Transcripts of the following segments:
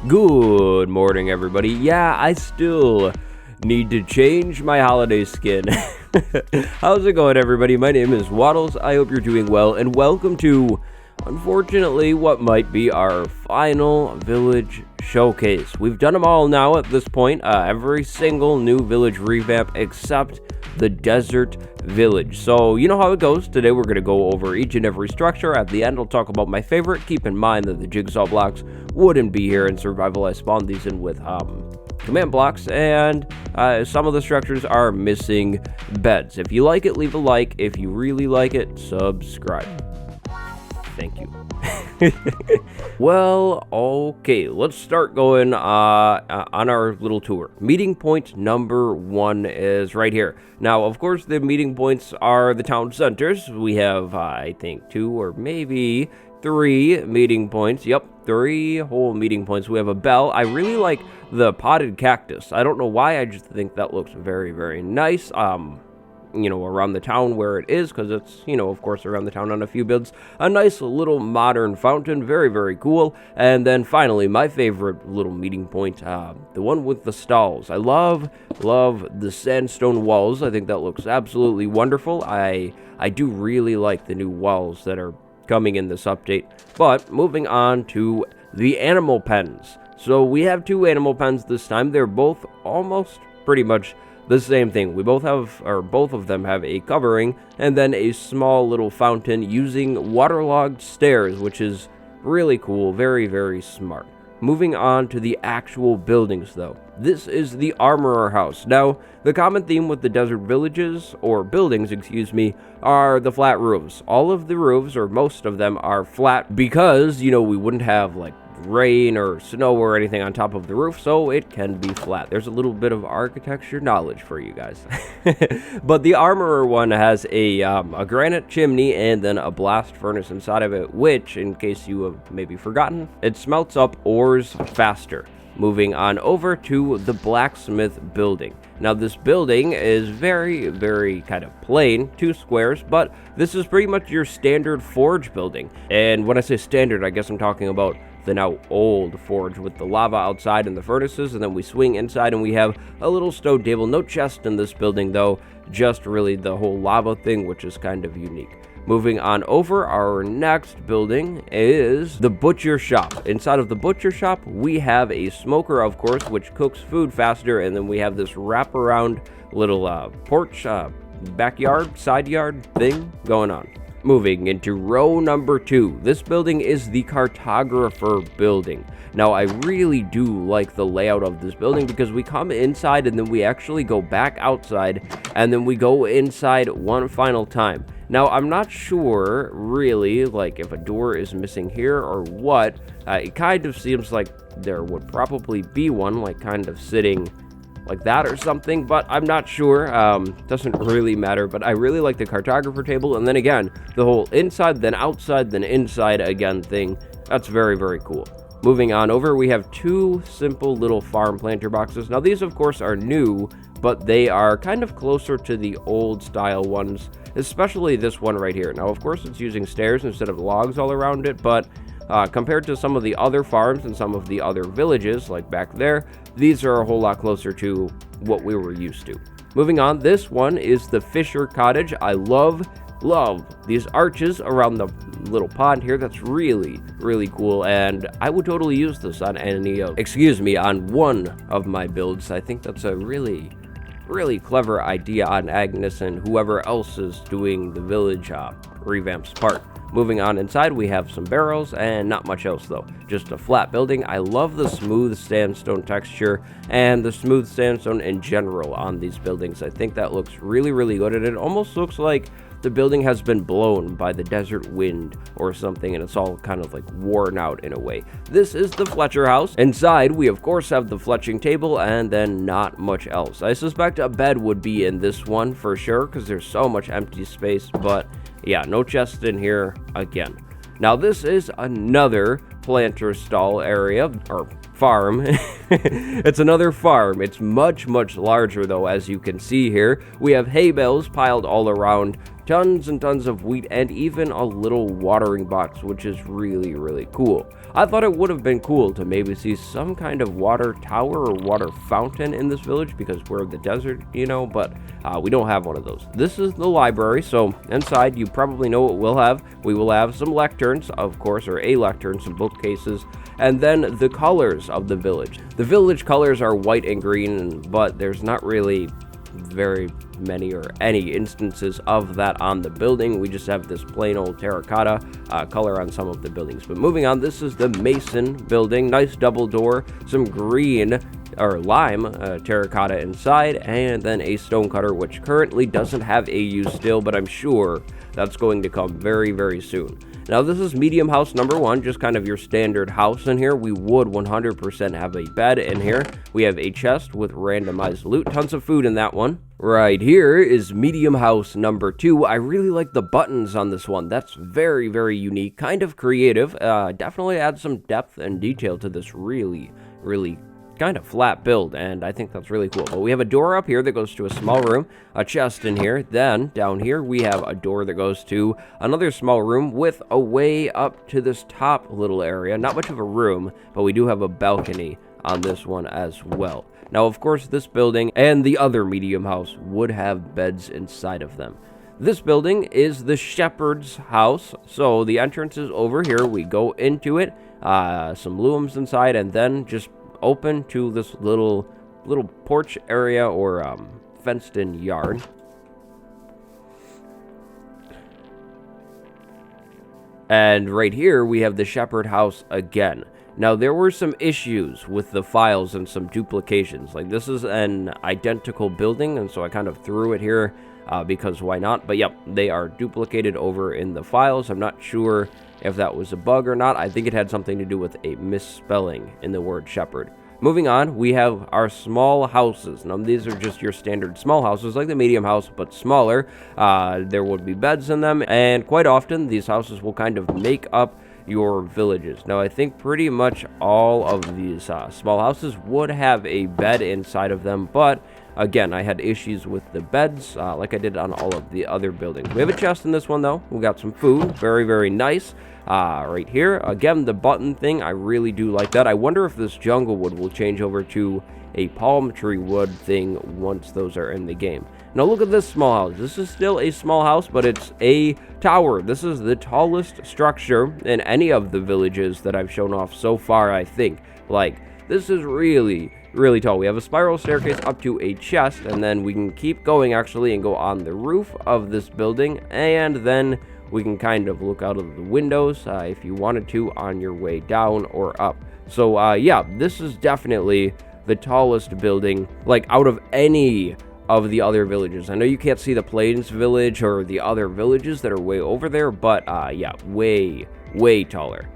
Good morning, everybody. Yeah, I still need to change my holiday skin. How's it going, everybody? My name is Waddles. I hope you're doing well, and welcome to, unfortunately, what might be our final village showcase. We've done them all now at this point, every single new village revamp except the desert village. So you know how it goes. Today we're going to go over each and every structure. At the end I'll talk about my favorite. Keep in mind that the jigsaw blocks wouldn't be here in survival. I spawned these in with command blocks, and some of the structures are missing beds. If you like it, leave a like. If you really like it, subscribe. Thank you. Well, okay, let's start going on our little tour. Meeting point number 1 is right here. Now, of course, the meeting points are the town centers. We have, I think, 2 or maybe 3 meeting points. Yep, 3 whole meeting points. We have a bell. I really like the potted cactus. I don't know why, I just think that looks very, very nice. Around the town where it is, because it's, of course, around the town on a few builds. A nice little modern fountain, very, very cool. And then finally, my favorite little meeting point, the one with the stalls. I love the sandstone walls. I think that looks absolutely wonderful. I do really like the new walls that are coming in this update. But moving on to the animal pens. So we have 2 animal pens this time. They're both almost pretty much the same thing. We both have, or both of them have, a covering and then a small little fountain using waterlogged stairs, which is really cool. Very, very smart. Moving on to the actual buildings, though. This is the Armorer House. Now, the common theme with the desert villages, or buildings, excuse me, are the flat roofs. All of the roofs, or most of them, are flat because, we wouldn't have, like, rain or snow or anything on top of the roof, so it can be flat. There's a little bit of architecture knowledge for you guys. But the Armorer one has a granite chimney and then a blast furnace inside of it, which, in case you have maybe forgotten, it smelts up ores faster. Moving on over to the blacksmith building. Now, this building is very, very kind of plain, 2 squares, but this is pretty much your standard forge building. And when I say standard, I guess I'm talking about the now old forge with the lava outside and the furnaces, and then we swing inside and we have a little stone table. No chest in this building though, just really the whole lava thing, which is kind of unique. Moving on over, our next building is the butcher shop. Inside of the butcher shop, we have a smoker, of course, which cooks food faster, and then we have this wraparound little porch, backyard, side yard thing going on. Moving into row number 2, this building is the cartographer building. Now, I really do like the layout of this building because we come inside and then we actually go back outside and then we go inside one final time. Now, I'm not sure really, like, if a door is missing here or what. It kind of seems like there would probably be one, like, kind of sitting like that or something, but I'm not sure. Doesn't really matter, but I really like the cartographer table, and then again, the whole inside, then outside, then inside again thing. That's very, very cool. Moving on over, we have 2 simple little farm planter boxes. Now, these, of course, are new, but they are kind of closer to the old style ones, especially this one right here. Now, of course, it's using stairs instead of logs all around it, but compared to some of the other farms and some of the other villages, like back there, these are a whole lot closer to what we were used to. Moving on, this one is the Fisher Cottage. I love these arches around the little pond here. That's really, really cool, and I would totally use this on on one of my builds. I think that's a really clever idea on Agnes and whoever else is doing the village revamps part. Moving on inside, we have some barrels and not much else though. Just a flat building. I love the smooth sandstone texture and the smooth sandstone in general on these buildings. I think that looks really, really good, and it almost looks like the building has been blown by the desert wind or something, and it's all kind of like worn out in a way. This is the Fletcher house. Inside, we of course have the fletching table and then not much else. I suspect a bed would be in this one for sure because there's so much empty space, but yeah, no chest in here again. Now, this is another planter stall area, or farm. It's another farm. It's much, much larger, though, as you can see here. We have hay bales piled all around tons and tons of wheat, and even a little watering box, which is really, really cool. I thought it would have been cool to maybe see some kind of water tower or water fountain in this village because we're in the desert, but we don't have one of those. This is the library, so inside you probably know what we'll have. We will have some lecterns, of course, or a lectern, some bookcases, and then the colors of the village. The village colors are white and green, but there's not really very many or any instances of that on the building. We just have this plain old terracotta color on some of the buildings. But moving on, this is the Mason building. Nice double door, some green or lime terracotta inside, and then a stonecutter, which currently doesn't have AU still, but I'm sure that's going to come very, very soon. Now, this is medium house number 1, just kind of your standard house in here. We would 100% have a bed in here. We have a chest with randomized loot, tons of food in that one. Right here is medium house number 2. I really like the buttons on this one. That's very, very unique, kind of creative. Definitely adds some depth and detail to this really, really kind of flat build, and I think that's really cool. But we have a door up here that goes to a small room, a chest in here. Then down here we have a door that goes to another small room with a way up to this top little area. Not much of a room, but we do have a balcony on this one as well. Now, of course, this building and the other medium house would have beds inside of them. This building is the shepherd's house, so the entrance is over here. We go into it, some looms inside, and then just open to this little porch area or fenced in yard. And right here we have the shepherd house again. Now, there were some issues with the files and some duplications. Like, this is an identical building, and so I kind of threw it here because why not? But yep, they are duplicated over in the files. I'm not sure if that was a bug or not. I think it had something to do with a misspelling in the word shepherd. Moving on, we have our small houses. Now, these are just your standard small houses, like the medium house, but smaller. There would be beds in them, and quite often, these houses will kind of make up your villages. Now, I think pretty much all of these small houses would have a bed inside of them, but again, I had issues with the beds, like I did on all of the other buildings. We have a chest in this one, though. We got some food. Very, very nice. Right here, again, the button thing, I really do like that. I wonder if this jungle wood will change over to a palm tree wood thing once those are in the game. Now, look at this small house. This is still a small house, but it's a tower. This is the tallest structure in any of the villages that I've shown off so far, I think. Like, this is really, really tall. We have a spiral staircase up to a chest, and then we can keep going, actually, and go on the roof of this building, and then we can kind of look out of the windows if you wanted to on your way down or up. So, yeah, this is definitely the tallest building, like, out of any of the other villages. I know you can't see the Plains village or the other villages that are way over there, but, yeah, way taller.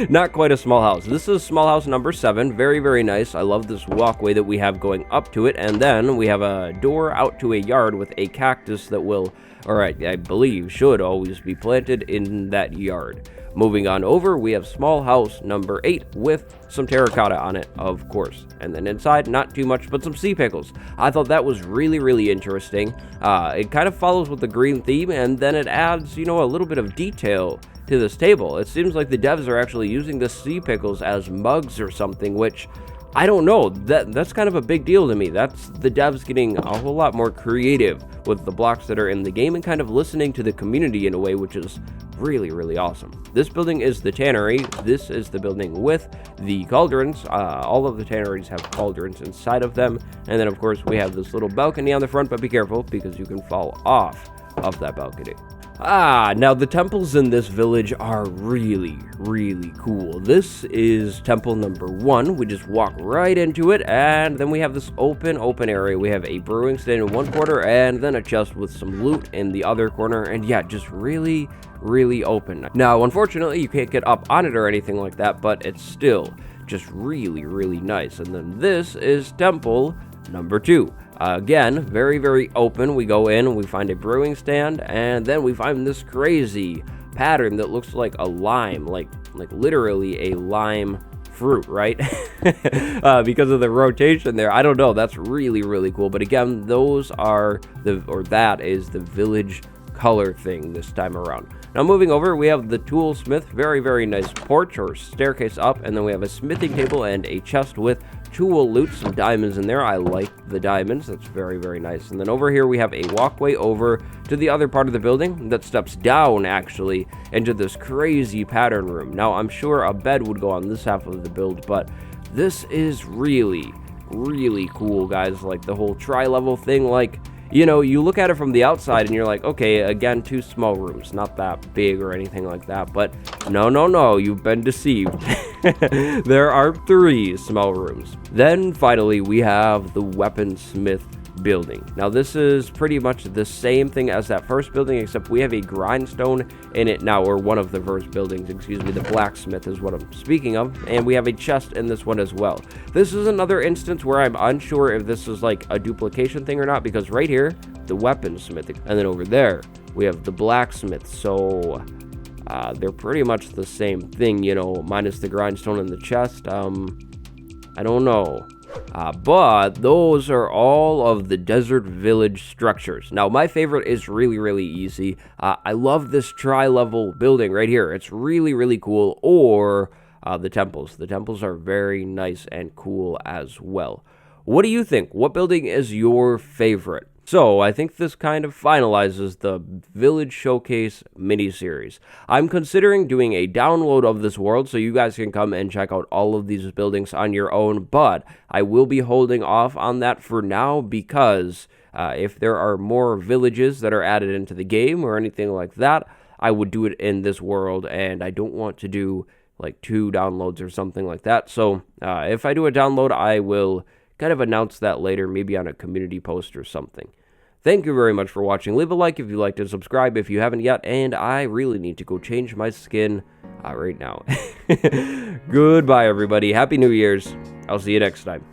Not quite a small house. This is small house number 7. Very, very nice. I love this walkway that we have going up to it, and then we have a door out to a yard with a cactus that will, alright, I believe, should always be planted in that yard. Moving on over, we have small house number 8 with some terracotta on it, of course. And then inside, not too much, but some sea pickles. I thought that was really, really interesting. It kind of follows with the green theme, and then it adds, a little bit of detail to this table. It seems like the devs are actually using the sea pickles as mugs or something, which I don't know. That's kind of a big deal to me. That's the devs getting a whole lot more creative with the blocks that are in the game and kind of listening to the community in a way which is really, really awesome. This building is the tannery. This is the building with the cauldrons. All of the tanneries have cauldrons inside of them. And then, of course, we have this little balcony on the front, but be careful because you can fall off of that balcony. Now the temples in this village are really, really cool. This is temple number 1. We just walk right into it, and then we have this open area. We have a brewing stand in one corner, and then a chest with some loot in the other corner, and yeah, just really, really open. Now, unfortunately, you can't get up on it or anything like that, but it's still just really, really nice. And then this is temple number 2. Again, very, very open. We go in, we find a brewing stand, and then we find this crazy pattern that looks like a lime, like literally a lime fruit, right? Because of the rotation there. I don't know. That's really, really cool. But again, that is the village color thing this time around. Now moving over, we have the toolsmith, very, very nice porch or staircase up, and then we have a smithing table and a chest with tool loot, some diamonds in there. I like the diamonds, that's very, very nice. And then over here we have a walkway over to the other part of the building that steps down actually into this crazy pattern room. Now I'm sure a bed would go on this half of the build, but this is really, really cool, guys. Like the whole tri-level thing, like, you know, you look at it from the outside and you're like, okay, again, 2 small rooms, not that big or anything like that, but no, you've been deceived. There are 3 small rooms. Then finally, we have the weaponsmith building. Now this is pretty much the same thing as that first building, except we have a grindstone in it now, or one of the first buildings, excuse me. The blacksmith is what I'm speaking of, and we have a chest in this one as well. This is another instance where I'm unsure if this is like a duplication thing or not, because right here, the weaponsmith, and then over there, we have the blacksmith, so they're pretty much the same thing, you know, minus the grindstone and the chest. I don't know. But those are all of the desert village structures. Now, my favorite is really, really easy. I love this tri-level building right here. It's really, really cool. Or the temples. The temples are very nice and cool as well. What do you think? What building is your favorite? So, I think this kind of finalizes the Village Showcase mini-series. I'm considering doing a download of this world so you guys can come and check out all of these buildings on your own, but I will be holding off on that for now because if there are more villages that are added into the game or anything like that, I would do it in this world, and I don't want to do like 2 downloads or something like that. So, if I do a download, I will kind of announce that later, maybe on a community post or something. Thank you very much for watching. Leave a like if you liked it, subscribe if you haven't yet, and I really need to go change my skin right now. Goodbye, everybody. Happy New Year's. I'll see you next time.